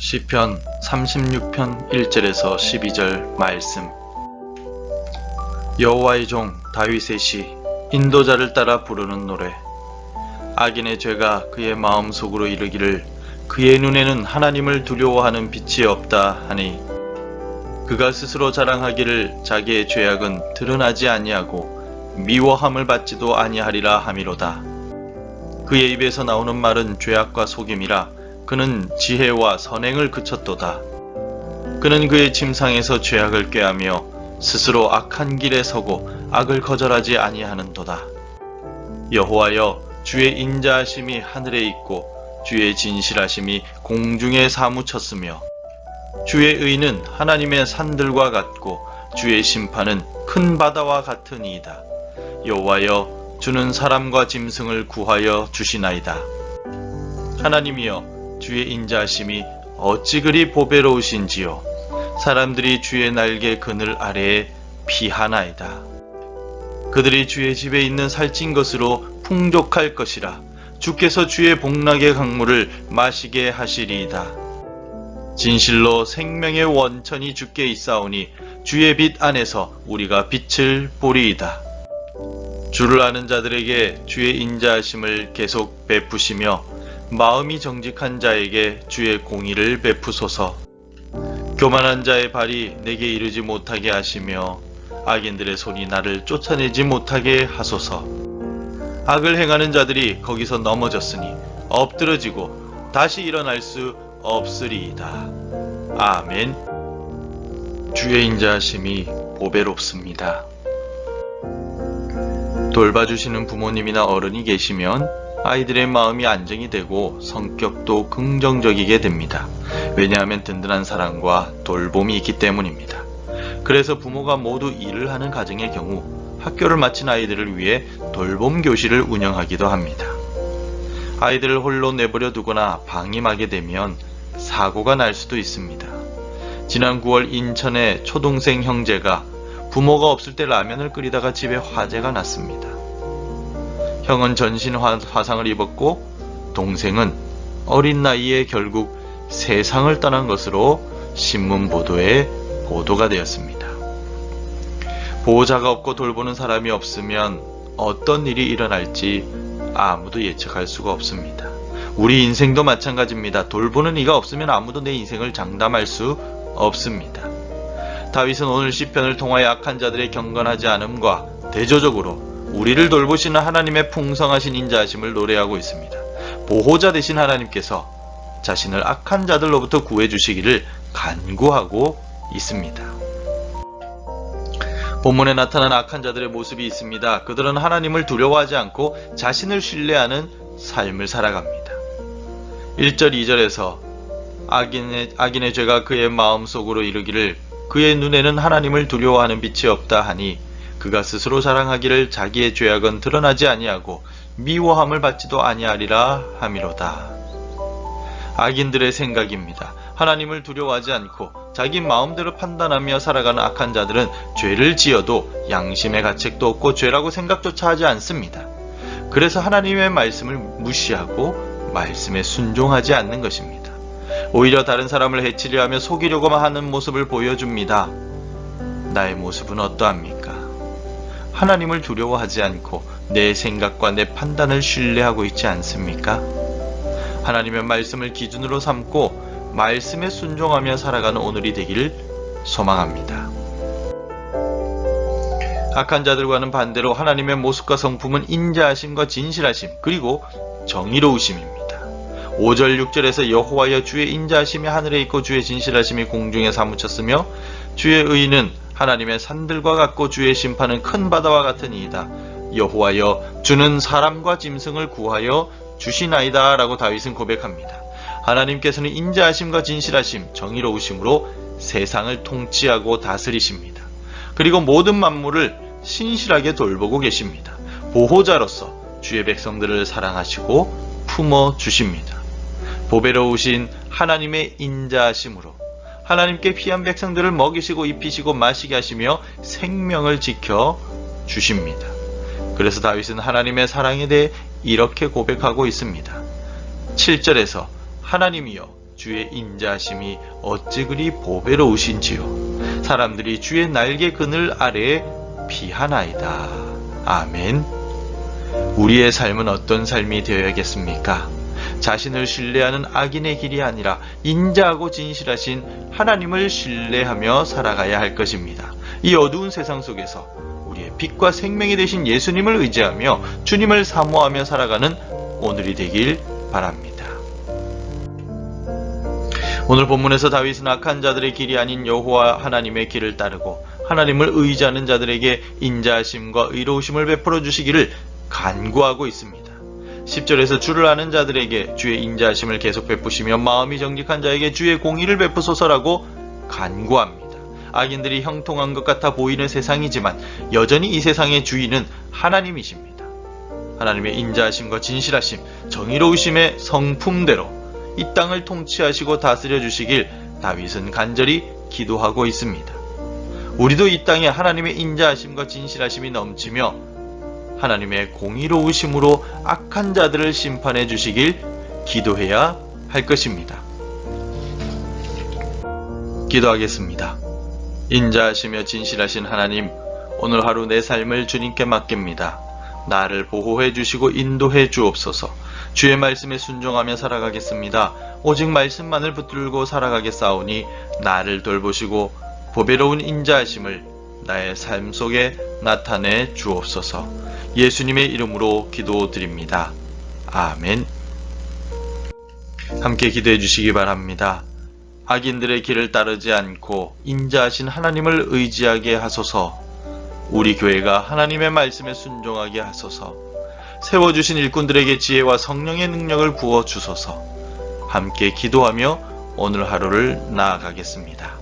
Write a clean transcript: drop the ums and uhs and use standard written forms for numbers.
시편 36편 1절에서 12절 말씀. 여호와의 종 다윗의 시, 인도자를 따라 부르는 노래. 악인의 죄가 그의 마음속으로 이르기를 그의 눈에는 하나님을 두려워하는 빛이 없다 하니, 그가 스스로 자랑하기를 자기의 죄악은 드러나지 아니하고 미워함을 받지도 아니하리라 하미로다. 그의 입에서 나오는 말은 죄악과 속임이라. 그는 지혜와 선행을 그쳤도다. 그는 그의 침상에서 죄악을 꾀하며 스스로 악한 길에 서고 악을 거절하지 아니하는도다. 여호와여, 주의 인자하심이 하늘에 있고 주의 진실하심이 공중에 사무쳤으며, 주의 의는 하나님의 산들과 같고 주의 심판은 큰 바다와 같으니이다. 여호와여, 주는 사람과 짐승을 구하여 주시나이다. 하나님이여, 주의 인자하심이 어찌 그리 보배로우신지요. 사람들이 주의 날개 그늘 아래에 피하나이다. 그들이 주의 집에 있는 살찐 것으로 풍족할 것이라. 주께서 주의 복락의 강물을 마시게 하시리이다. 진실로 생명의 원천이 주께 있사오니 주의 빛 안에서 우리가 빛을 보리이다. 주를 아는 자들에게 주의 인자하심을 계속 베푸시며 마음이 정직한 자에게 주의 공의를 베푸소서. 교만한 자의 발이 내게 이르지 못하게 하시며 악인들의 손이 나를 쫓아내지 못하게 하소서. 악을 행하는 자들이 거기서 넘어졌으니 엎드러지고 다시 일어날 수 없으리이다. 아멘. 주의 인자하심이 보배롭습니다. 돌봐주시는 부모님이나 어른이 계시면 아이들의 마음이 안정이 되고 성격도 긍정적이게 됩니다. 왜냐하면 든든한 사랑과 돌봄이 있기 때문입니다. 그래서 부모가 모두 일을 하는 가정의 경우 학교를 마친 아이들을 위해 돌봄 교실을 운영하기도 합니다. 아이들을 홀로 내버려 두거나 방임하게 되면 사고가 날 수도 있습니다. 지난 9월 인천의 초동생 형제가 부모가 없을 때 라면을 끓이다가 집에 화재가 났습니다. 형은 전신 화상을 입었고 동생은 어린 나이에 결국 세상을 떠난 것으로 신문 보도에 보도가 되었습니다. 보호자가 없고 돌보는 사람이 없으면 어떤 일이 일어날지 아무도 예측할 수가 없습니다. 우리 인생도 마찬가지입니다. 돌보는 이가 없으면 아무도 내 인생을 장담할 수 없습니다. 다윗은 오늘 시편을 통하여 악한 자들의 경건하지 않음과 대조적으로 우리를 돌보시는 하나님의 풍성하신 인자하심을 노래하고 있습니다. 보호자 되신 하나님께서 자신을 악한 자들로부터 구해주시기를 간구하고 있습니다. 본문에 나타난 악한 자들의 모습이 있습니다. 그들은 하나님을 두려워하지 않고 자신을 신뢰하는 삶을 살아갑니다. 1절 2절에서 악인의 죄가 그의 마음속으로 이르기를 그의 눈에는 하나님을 두려워하는 빛이 없다 하니, 그가 스스로 자랑하기를 자기의 죄악은 드러나지 아니하고 미워함을 받지도 아니하리라 하미로다. 악인들의 생각입니다. 하나님을 두려워하지 않고 자기 마음대로 판단하며 살아가는 악한 자들은 죄를 지어도 양심의 가책도 없고 죄라고 생각조차 하지 않습니다. 그래서 하나님의 말씀을 무시하고 말씀에 순종하지 않는 것입니다. 오히려 다른 사람을 해치려 하며 속이려고만 하는 모습을 보여줍니다. 나의 모습은 어떠합니까? 하나님을 두려워하지 않고 내 생각과 내 판단을 신뢰하고 있지 않습니까? 하나님의 말씀을 기준으로 삼고 말씀에 순종하며 살아가는 오늘이 되기를 소망합니다. 악한 자들과는 반대로 하나님의 모습과 성품은 인자하심과 진실하심, 그리고 정의로우심입니다. 5절 6절에서 여호와여, 주의 인자하심이 하늘에 있고 주의 진실하심이 공중에 사무쳤으며 주의 의는 하나님의 산들과 같고 주의 심판은 큰 바다와 같으니이다. 여호와여, 주는 사람과 짐승을 구하여 주시나이다 라고 다윗은 고백합니다. 하나님께서는 인자하심과 진실하심, 정의로우심으로 세상을 통치하고 다스리십니다. 그리고 모든 만물을 신실하게 돌보고 계십니다. 보호자로서 주의 백성들을 사랑하시고 품어주십니다. 보배로우신 하나님의 인자하심으로 하나님께 피한 백성들을 먹이시고 입히시고 마시게 하시며 생명을 지켜 주십니다. 그래서 다윗은 하나님의 사랑에 대해 이렇게 고백하고 있습니다. 7절에서 하나님이여, 주의 인자하심이 어찌 그리 보배로우신지요. 사람들이 주의 날개 그늘 아래에 피하나이다. 아멘. 우리의 삶은 어떤 삶이 되어야겠습니까? 자신을 신뢰하는 악인의 길이 아니라 인자하고 진실하신 하나님을 신뢰하며 살아가야 할 것입니다. 이 어두운 세상 속에서 우리의 빛과 생명이 되신 예수님을 의지하며 주님을 사모하며 살아가는 오늘이 되길 바랍니다. 오늘 본문에서 다윗은 악한 자들의 길이 아닌 여호와 하나님의 길을 따르고 하나님을 의지하는 자들에게 인자하심과 의로우심을 베풀어 주시기를 간구하고 있습니다. 10절에서 주를 아는 자들에게 주의 인자하심을 계속 베푸시며 마음이 정직한 자에게 주의 공의를 베푸소서라고 간구합니다. 악인들이 형통한 것 같아 보이는 세상이지만 여전히 이 세상의 주인은 하나님이십니다. 하나님의 인자하심과 진실하심, 정의로우심의 성품대로 이 땅을 통치하시고 다스려 주시길 다윗은 간절히 기도하고 있습니다. 우리도 이 땅에 하나님의 인자하심과 진실하심이 넘치며 하나님의 공의로우심으로 악한 자들을 심판해 주시길 기도해야 할 것입니다. 기도하겠습니다. 인자하시며 진실하신 하나님, 오늘 하루 내 삶을 주님께 맡깁니다. 나를 보호해 주시고 인도해 주옵소서. 주의 말씀에 순종하며 살아가겠습니다. 오직 말씀만을 붙들고 살아가겠사오니 나를 돌보시고 보배로운 인자하심을 나의 삶 속에 나타내 주옵소서. 예수님의 이름으로 기도드립니다. 아멘. 함께 기도해 주시기 바랍니다. 악인들의 길을 따르지 않고 인자하신 하나님을 의지하게 하소서. 우리 교회가 하나님의 말씀에 순종하게 하소서. 세워주신 일꾼들에게 지혜와 성령의 능력을 부어 주소서. 함께 기도하며 오늘 하루를 나아가겠습니다.